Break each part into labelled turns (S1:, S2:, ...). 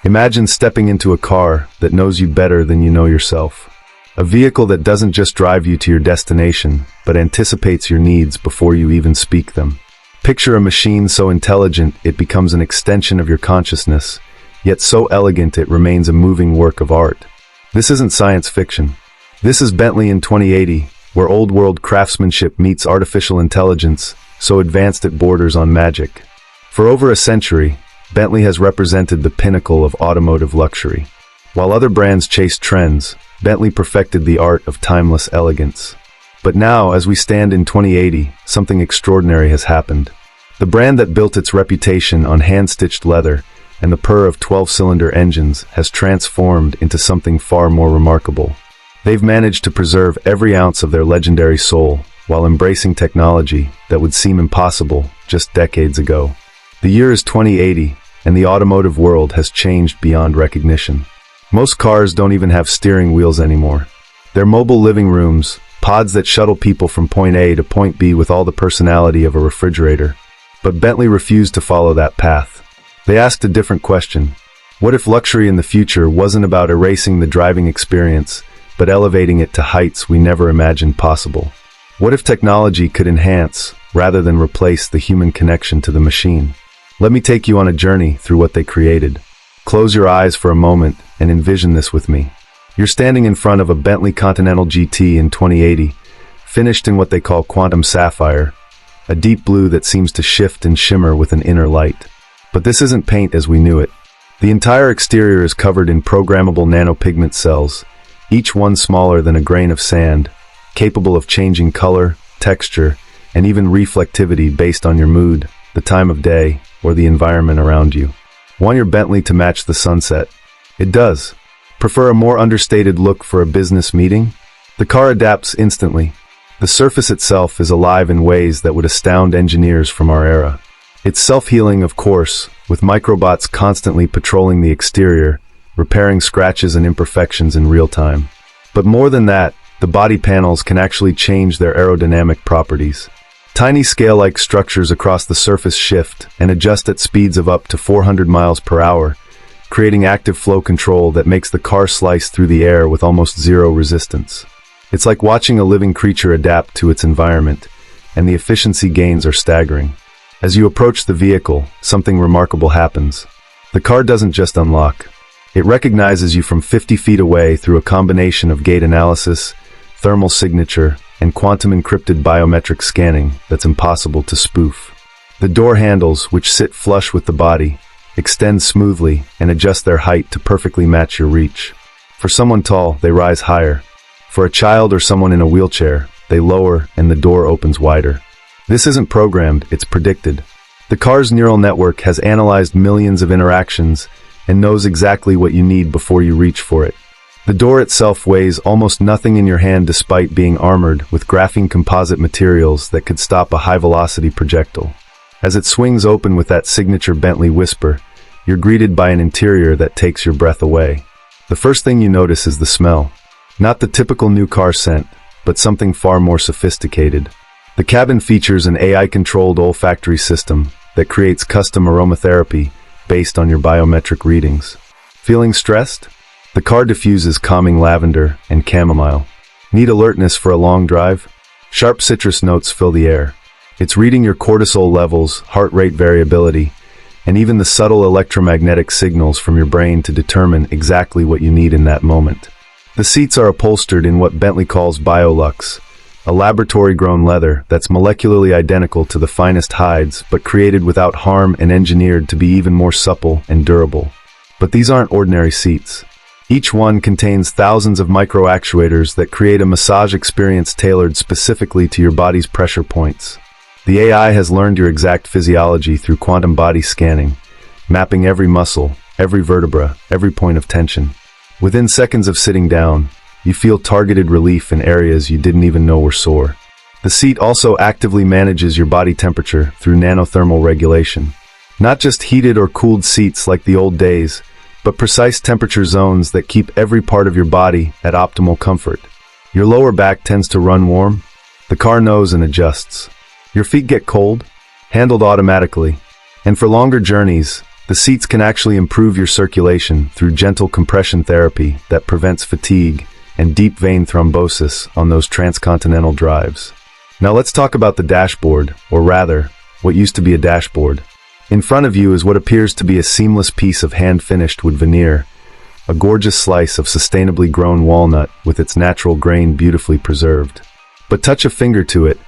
S1: Imagine stepping into a car that knows you better than you know yourself. A vehicle that doesn't just drive you to your destination, but anticipates your needs before you even speak them. Picture a machine so intelligent it becomes an extension of your consciousness, yet so elegant it remains a moving work of art. This isn't science fiction. This is Bentley in 2080, where old-world craftsmanship meets artificial intelligence, so advanced it borders on magic. For over a century, Bentley has represented the pinnacle of automotive luxury. While other brands chased trends, Bentley perfected the art of timeless elegance. But now, as we stand in 2080, something extraordinary has happened. The brand that built its reputation on hand-stitched leather and the purr of 12-cylinder engines has transformed into something far more remarkable. They've managed to preserve every ounce of their legendary soul while embracing technology that would seem impossible just decades ago. The year is 2080, and the automotive world has changed beyond recognition. Most cars don't even have steering wheels anymore. They're mobile living rooms, pods that shuttle people from point A to point B with all the personality of a refrigerator. But Bentley refused to follow that path. They asked a different question. What if luxury in the future wasn't about erasing the driving experience, but elevating it to heights we never imagined possible? What if technology could enhance, rather than replace, the human connection to the machine? Let me take you on a journey through what they created. Close your eyes for a moment and envision this with me. You're standing in front of a Bentley Continental GT in 2080, finished in what they call quantum sapphire, a deep blue that seems to shift and shimmer with an inner light. But this isn't paint as we knew it. The entire exterior is covered in programmable nano-pigment cells, each one smaller than a grain of sand, capable of changing color, texture, and even reflectivity based on your mood, the time of day, or the environment around you. Want your Bentley to match the sunset? It does. Prefer a more understated look for a business meeting? The car adapts instantly. The surface itself is alive in ways that would astound engineers from our era. It's self-healing, of course, with microbots constantly patrolling the exterior, repairing scratches and imperfections in real time. But more than that, the body panels can actually change their aerodynamic properties. Tiny scale-like structures across the surface shift and adjust at speeds of up to 400 miles per hour, creating active flow control that makes the car slice through the air with almost zero resistance. It's like watching a living creature adapt to its environment, and the efficiency gains are staggering. As you approach the vehicle, something remarkable happens. The car doesn't just unlock. It recognizes you from 50 feet away through a combination of gait analysis, thermal signature, and quantum-encrypted biometric scanning that's impossible to spoof. The door handles, which sit flush with the body, extend smoothly and adjust their height to perfectly match your reach. For someone tall, they rise higher. For a child or someone in a wheelchair, they lower and the door opens wider. This isn't programmed, it's predicted. The car's neural network has analyzed millions of interactions and knows exactly what you need before you reach for it. The door itself weighs almost nothing in your hand despite being armored with graphene composite materials that could stop a high-velocity projectile. As it swings open with that signature Bentley whisper, you're greeted by an interior that takes your breath away. The first thing you notice is the smell. Not the typical new car scent, but something far more sophisticated. The cabin features an AI-controlled olfactory system that creates custom aromatherapy based on your biometric readings. Feeling stressed? The car diffuses calming lavender and chamomile. Need alertness for a long drive? Sharp citrus notes fill the air. It's reading your cortisol levels, heart rate variability, and even the subtle electromagnetic signals from your brain to determine exactly what you need in that moment. The seats are upholstered in what Bentley calls BioLux, a laboratory-grown leather that's molecularly identical to the finest hides, but created without harm and engineered to be even more supple and durable. But these aren't ordinary seats. Each one contains thousands of micro-actuators that create a massage experience tailored specifically to your body's pressure points. The AI has learned your exact physiology through quantum body scanning, mapping every muscle, every vertebra, every point of tension. Within seconds of sitting down, you feel targeted relief in areas you didn't even know were sore. The seat also actively manages your body temperature through nanothermal regulation. Not just heated or cooled seats like the old days, but precise temperature zones that keep every part of your body at optimal comfort. Your lower back tends to run warm. The car knows and adjusts. Your feet get cold, handled automatically. And for longer journeys, The seats can actually improve your circulation through gentle compression therapy that prevents fatigue and deep vein thrombosis on those transcontinental drives. Now let's talk about the dashboard, or rather, what used to be a dashboard. In front of you is what appears to be a seamless piece of hand-finished wood veneer, a gorgeous slice of sustainably grown walnut with its natural grain beautifully preserved. But touch a finger to it,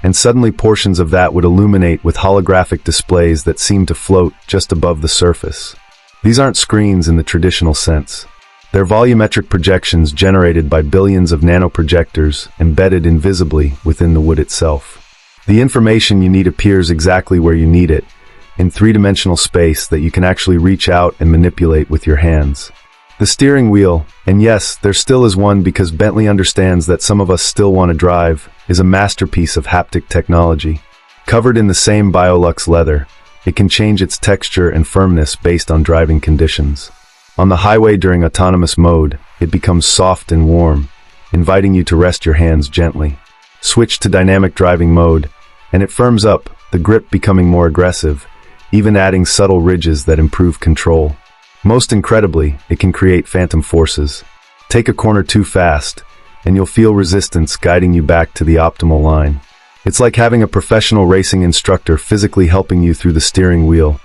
S1: and suddenly portions of that would illuminate with holographic displays that seem to float just above the surface. These aren't screens in the traditional sense. They're volumetric projections generated by billions of nanoprojectors embedded invisibly within the wood itself. The information you need appears exactly where you need it, in three-dimensional space that you can actually reach out and manipulate with your hands. The steering wheel, and yes, there still is one because Bentley understands that some of us still want to drive, is a masterpiece of haptic technology. Covered in the same Biolux leather, it can change its texture and firmness based on driving conditions. On the highway during autonomous mode, it becomes soft and warm, inviting you to rest your hands gently. Switch to dynamic driving mode, and it firms up, the grip becoming more aggressive, even adding subtle ridges that improve control. Most incredibly, it can create phantom forces. Take a corner too fast, and you'll feel resistance guiding you back to the optimal line. It's like having a professional racing instructor physically helping you through the steering wheel,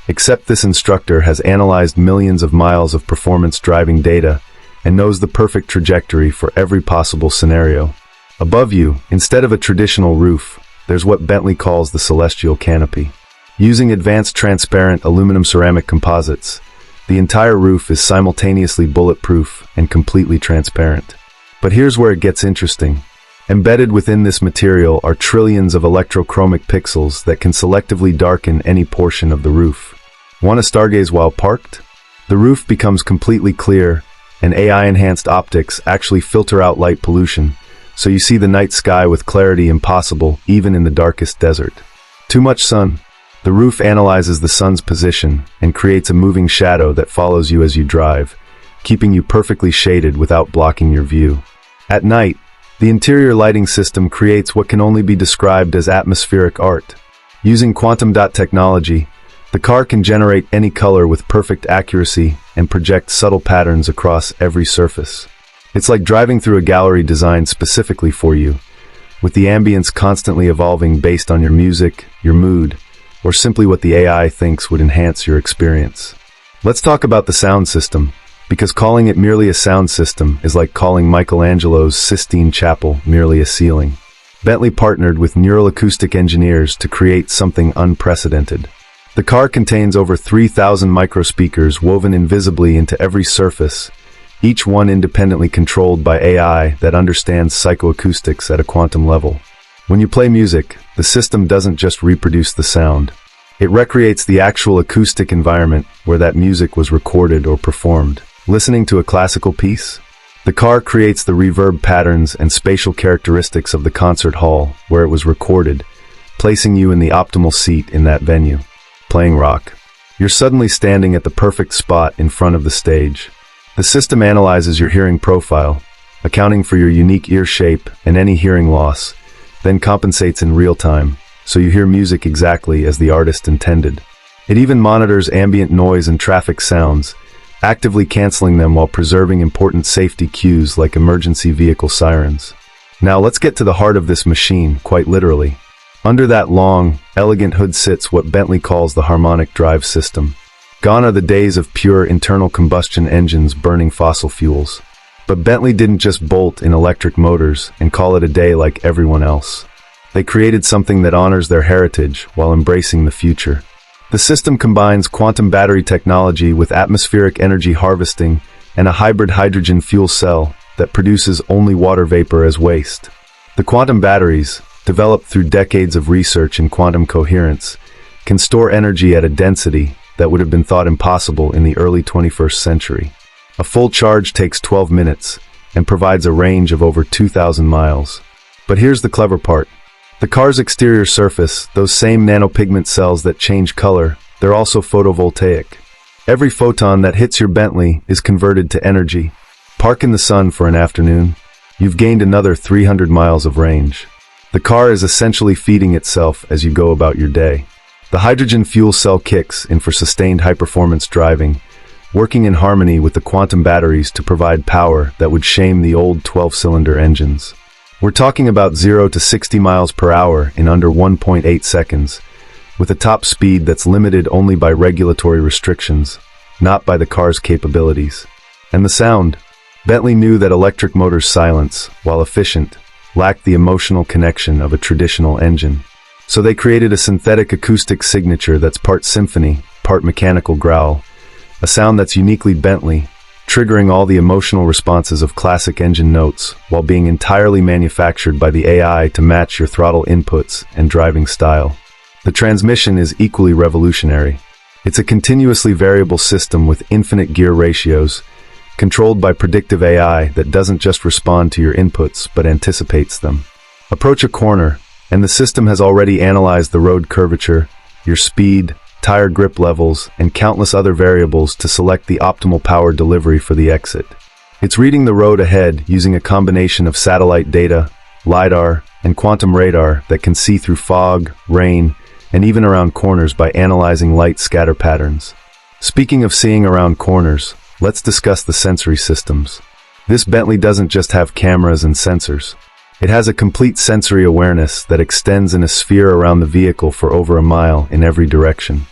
S1: except this instructor has analyzed millions of miles of performance driving data and knows the perfect trajectory for every possible scenario. Above you, instead of a traditional roof, there's what Bentley calls the celestial canopy. Using advanced transparent aluminum ceramic composites, the entire roof is simultaneously bulletproof and completely transparent. But here's where it gets interesting. Embedded within this material are trillions of electrochromic pixels that can selectively darken any portion of the roof. Want to stargaze while parked? The roof becomes completely clear, and AI-enhanced optics actually filter out light pollution, so you see the night sky with clarity impossible even in the darkest desert. Too much sun? The roof analyzes the sun's position and creates a moving shadow that follows you as you drive, keeping you perfectly shaded without blocking your view. At night, the interior lighting system creates what can only be described as atmospheric art. Using quantum dot technology, the car can generate any color with perfect accuracy and project subtle patterns across every surface. It's like driving through a gallery designed specifically for you, with the ambience constantly evolving based on your music, your mood, or simply what the AI thinks would enhance your experience. Let's talk about the sound system, because calling it merely a sound system is like calling Michelangelo's Sistine Chapel merely a ceiling. Bentley partnered with neural acoustic engineers to create something unprecedented. The car contains over 3,000 microspeakers woven invisibly into every surface, each one independently controlled by AI that understands psychoacoustics at a quantum level. When you play music, the system doesn't just reproduce the sound. It recreates the actual acoustic environment where that music was recorded or performed. Listening to a classical piece? The car creates the reverb patterns and spatial characteristics of the concert hall where it was recorded, placing you in the optimal seat in that venue. Playing rock. You're suddenly standing at the perfect spot in front of the stage. The system analyzes your hearing profile, accounting for your unique ear shape and any hearing loss, then compensates in real time, so you hear music exactly as the artist intended. It even monitors ambient noise and traffic sounds, actively canceling them while preserving important safety cues like emergency vehicle sirens. Now let's get to the heart of this machine, quite literally. Under that long, elegant hood sits what Bentley calls the harmonic drive system. Gone are the days of pure internal combustion engines burning fossil fuels. But Bentley didn't just bolt in electric motors and call it a day like everyone else. They created something that honors their heritage while embracing the future. The system combines quantum battery technology with atmospheric energy harvesting and a hybrid hydrogen fuel cell that produces only water vapor as waste. The quantum batteries, developed through decades of research in quantum coherence, can store energy at a density that would have been thought impossible in the early 21st century. A full charge takes 12 minutes and provides a range of over 2,000 miles. But here's the clever part. The car's exterior surface, those same nano-pigment cells that change color, they're also photovoltaic. Every photon that hits your Bentley is converted to energy. Park in the sun for an afternoon. You've gained another 300 miles of range. The car is essentially feeding itself as you go about your day. The hydrogen fuel cell kicks in for sustained high-performance driving, working in harmony with the quantum batteries to provide power that would shame the old 12-cylinder engines. We're talking about 0 to 60 miles per hour in under 1.8 seconds, with a top speed that's limited only by regulatory restrictions, not by the car's capabilities. And the sound? Bentley knew that electric motors' silence, while efficient, lacked the emotional connection of a traditional engine. So they created a synthetic acoustic signature that's part symphony, part mechanical growl, a sound that's uniquely Bentley, triggering all the emotional responses of classic engine notes while being entirely manufactured by the AI to match your throttle inputs and driving style. The transmission is equally revolutionary. It's a continuously variable system with infinite gear ratios, controlled by predictive AI that doesn't just respond to your inputs but anticipates them. Approach a corner, and the system has already analyzed the road curvature, your speed, tire grip levels, and countless other variables to select the optimal power delivery for the exit. It's reading the road ahead using a combination of satellite data, LiDAR, and quantum radar that can see through fog, rain, and even around corners by analyzing light scatter patterns. Speaking of seeing around corners, let's discuss the sensory systems. This Bentley doesn't just have cameras and sensors. It has a complete sensory awareness that extends in a sphere around the vehicle for over a mile in every direction.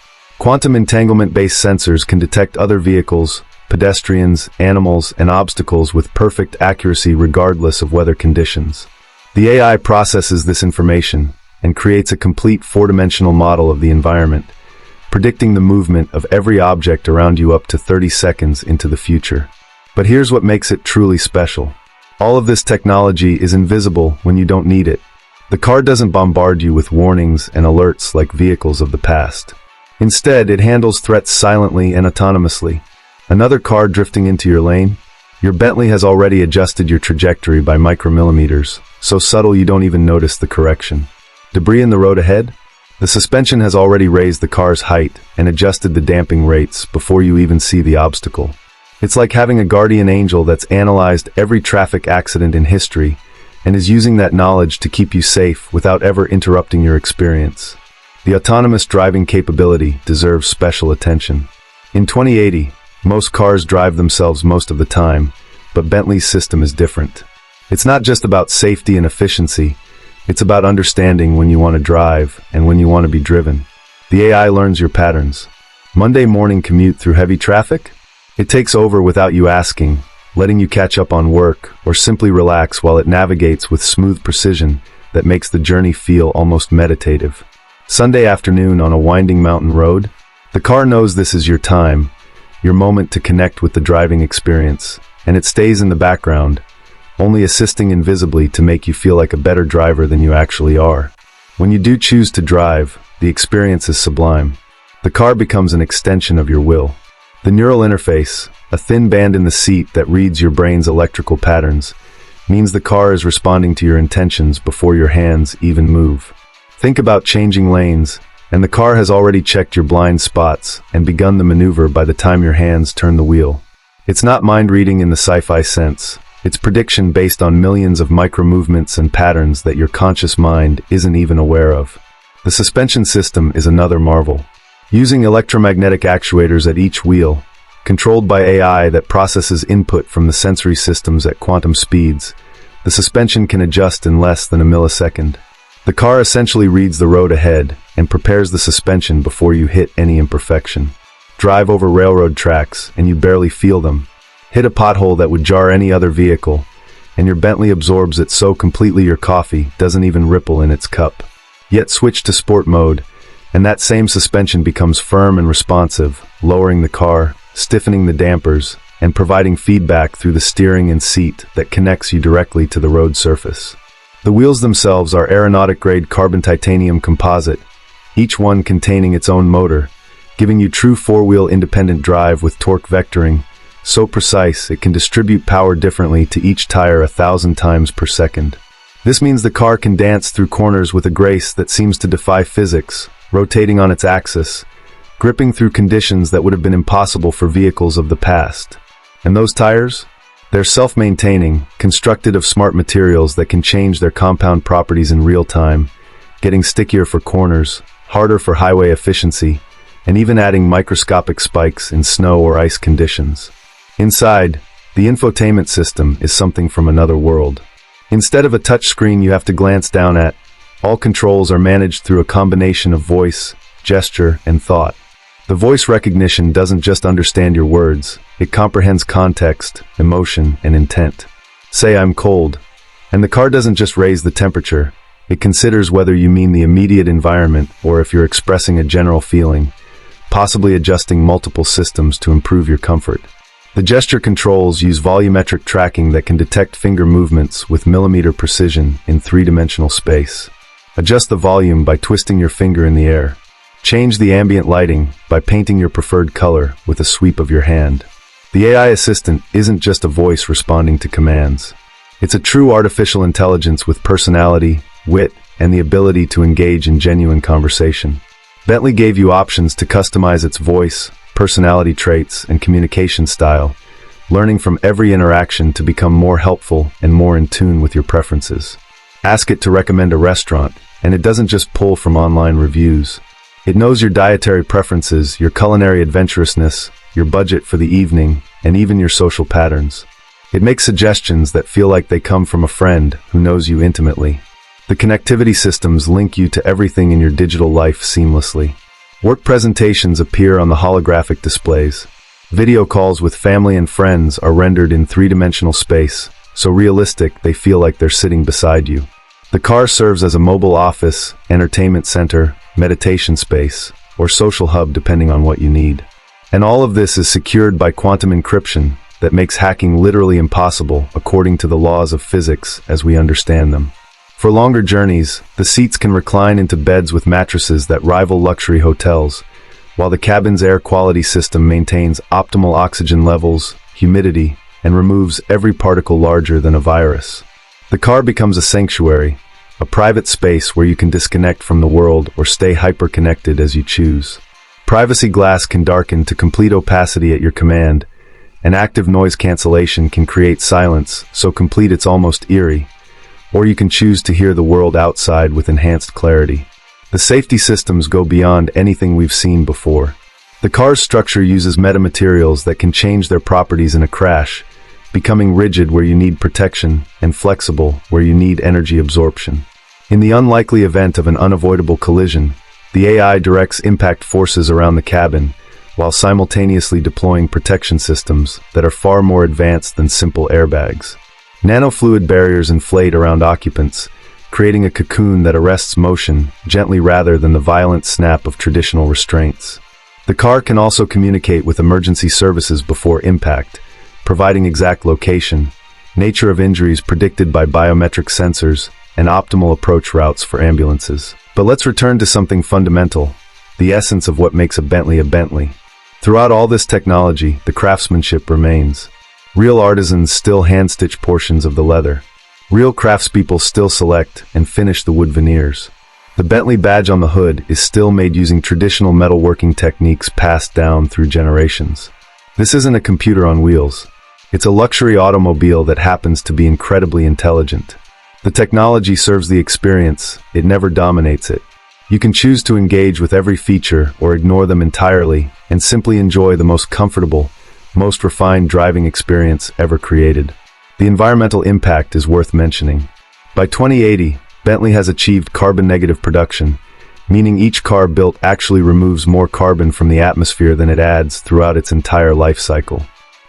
S1: Quantum entanglement-based sensors can detect other vehicles, pedestrians, animals, and obstacles with perfect accuracy regardless of weather conditions. The AI processes this information and creates a complete four-dimensional model of the environment, predicting the movement of every object around you up to 30 seconds into the future. But here's what makes it truly special. All of this technology is invisible when you don't need it. The car doesn't bombard you with warnings and alerts like vehicles of the past. Instead, it handles threats silently and autonomously. Another car drifting into your lane? Your Bentley has already adjusted your trajectory by micromillimeters, so subtle you don't even notice the correction. Debris in the road ahead? The suspension has already raised the car's height and adjusted the damping rates before you even see the obstacle. It's like having a guardian angel that's analyzed every traffic accident in history and is using that knowledge to keep you safe without ever interrupting your experience. The autonomous driving capability deserves special attention. In 2080, most cars drive themselves most of the time, but Bentley's system is different. It's not just about safety and efficiency, it's about understanding when you want to drive and when you want to be driven. The AI learns your patterns. Monday morning commute through heavy traffic? It takes over without you asking, letting you catch up on work or simply relax while it navigates with smooth precision that makes the journey feel almost meditative. Sunday afternoon on a winding mountain road? The car knows this is your time, your moment to connect with the driving experience, and it stays in the background, only assisting invisibly to make you feel like a better driver than you actually are. When you do choose to drive, the experience is sublime. The car becomes an extension of your will. The neural interface, a thin band in the seat that reads your brain's electrical patterns, means the car is responding to your intentions before your hands even move. Think about changing lanes, and the car has already checked your blind spots and begun the maneuver by the time your hands turn the wheel. It's not mind reading in the sci-fi sense. It's prediction based on millions of micro-movements and patterns that your conscious mind isn't even aware of. The suspension system is another marvel. Using electromagnetic actuators at each wheel, controlled by AI that processes input from the sensory systems at quantum speeds, the suspension can adjust in less than a millisecond. The car essentially reads the road ahead and prepares the suspension before you hit any imperfection. Drive over railroad tracks and you barely feel them. Hit a pothole that would jar any other vehicle, and your Bentley absorbs it so completely your coffee doesn't even ripple in its cup. Yet switch to sport mode, and that same suspension becomes firm and responsive, lowering the car, stiffening the dampers, and providing feedback through the steering and seat that connects you directly to the road surface. The wheels themselves are aeronautic-grade carbon titanium composite, each one containing its own motor, giving you true four-wheel independent drive with torque vectoring, so precise it can distribute power differently to each tire 1,000 times per second. This means the car can dance through corners with a grace that seems to defy physics, rotating on its axis, gripping through conditions that would have been impossible for vehicles of the past. And those tires? They're self-maintaining, constructed of smart materials that can change their compound properties in real time, getting stickier for corners, harder for highway efficiency, and even adding microscopic spikes in snow or ice conditions. Inside, the infotainment system is something from another world. Instead of a touchscreen you have to glance down at, all controls are managed through a combination of voice, gesture, and thought. The voice recognition doesn't just understand your words, it comprehends context, emotion, and intent. Say "I'm cold," and the car doesn't just raise the temperature, it considers whether you mean the immediate environment or if you're expressing a general feeling, possibly adjusting multiple systems to improve your comfort. The gesture controls use volumetric tracking that can detect finger movements with millimeter precision in three-dimensional space. Adjust the volume by twisting your finger in the air. Change the ambient lighting by painting your preferred color with a sweep of your hand. The AI assistant isn't just a voice responding to commands. It's a true artificial intelligence with personality, wit, and the ability to engage in genuine conversation. Bentley gave you options to customize its voice, personality traits, and communication style, learning from every interaction to become more helpful and more in tune with your preferences. Ask it to recommend a restaurant, and it doesn't just pull from online reviews. It knows your dietary preferences, your culinary adventurousness, your budget for the evening, and even your social patterns. It makes suggestions that feel like they come from a friend who knows you intimately. The connectivity systems link you to everything in your digital life seamlessly. Work presentations appear on the holographic displays. Video calls with family and friends are rendered in three-dimensional space, so realistic they feel like they're sitting beside you. The car serves as a mobile office, entertainment center, meditation space, or social hub depending on what you need. And all of this is secured by quantum encryption that makes hacking literally impossible according to the laws of physics as we understand them. For longer journeys, the seats can recline into beds with mattresses that rival luxury hotels, while the cabin's air quality system maintains optimal oxygen levels, humidity, and removes every particle larger than a virus. The car becomes a sanctuary, a private space where you can disconnect from the world or stay hyper-connected as you choose. Privacy glass can darken to complete opacity at your command, and active noise cancellation can create silence so complete it's almost eerie, or you can choose to hear the world outside with enhanced clarity. The safety systems go beyond anything we've seen before. The car's structure uses metamaterials that can change their properties in a crash, becoming rigid where you need protection and flexible where you need energy absorption. In the unlikely event of an unavoidable collision, the AI directs impact forces around the cabin, while simultaneously deploying protection systems that are far more advanced than simple airbags. Nanofluid barriers inflate around occupants, creating a cocoon that arrests motion gently rather than the violent snap of traditional restraints. The car can also communicate with emergency services before impact, providing exact location, nature of injuries predicted by biometric sensors, and optimal approach routes for ambulances. But let's return to something fundamental, the essence of what makes a Bentley a Bentley. Throughout all this technology, the craftsmanship remains. Real artisans still hand-stitch portions of the leather. Real craftspeople still select and finish the wood veneers. The Bentley badge on the hood is still made using traditional metalworking techniques passed down through generations. This isn't a computer on wheels. It's a luxury automobile that happens to be incredibly intelligent. The technology serves the experience, it never dominates it. You can choose to engage with every feature or ignore them entirely and simply enjoy the most comfortable, most refined driving experience ever created. The environmental impact is worth mentioning. By 2080, Bentley has achieved carbon-negative production, meaning each car built actually removes more carbon from the atmosphere than it adds throughout its entire life cycle.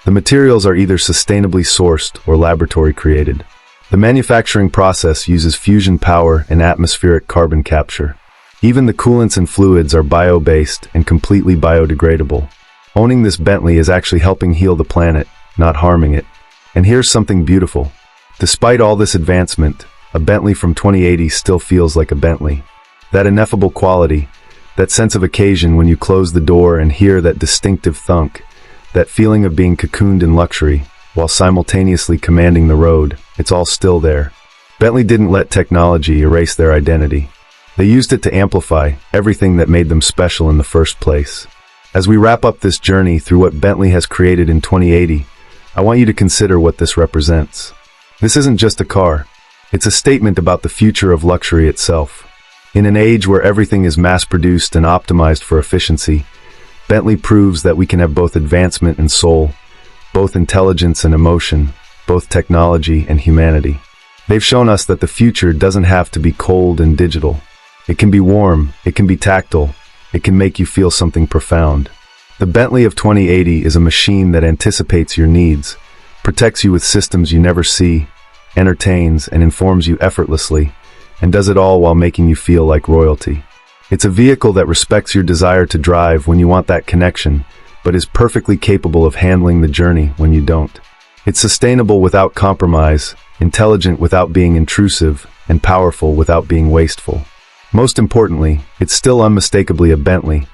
S1: The materials are either sustainably sourced or laboratory created. The manufacturing process uses fusion power and atmospheric carbon capture. Even the coolants and fluids are bio-based and completely biodegradable. Owning this Bentley is actually helping heal the planet, not harming it. And here's something beautiful. Despite all this advancement, a Bentley from 2080 still feels like a Bentley. That ineffable quality, that sense of occasion when you close the door and hear that distinctive thunk, that feeling of being cocooned in luxury, while simultaneously commanding the road, it's all still there. Bentley didn't let technology erase their identity. They used it to amplify everything that made them special in the first place. As we wrap up this journey through what Bentley has created in 2080, I want you to consider what this represents. This isn't just a car. It's a statement about the future of luxury itself. In an age where everything is mass-produced and optimized for efficiency, Bentley proves that we can have both advancement and soul, both intelligence and emotion, both technology and humanity. They've shown us that the future doesn't have to be cold and digital. It can be warm, it can be tactile, it can make you feel something profound. The Bentley of 2080 is a machine that anticipates your needs, protects you with systems you never see, entertains and informs you effortlessly, and does it all while making you feel like royalty. It's a vehicle that respects your desire to drive when you want that connection, but is perfectly capable of handling the journey when you don't. It's sustainable without compromise, intelligent without being intrusive, and powerful without being wasteful. Most importantly, it's still unmistakably a Bentley,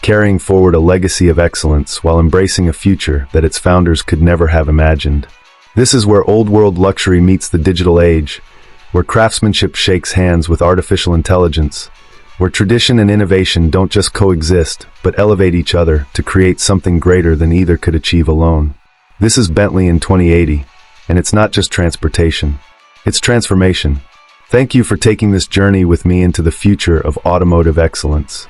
S1: carrying forward a legacy of excellence while embracing a future that its founders could never have imagined. This is where old-world luxury meets the digital age, where craftsmanship shakes hands with artificial intelligence, where tradition and innovation don't just coexist, but elevate each other to create something greater than either could achieve alone. This is Bentley in 2080, and it's not just transportation. It's transformation. Thank you for taking this journey with me into the future of automotive excellence.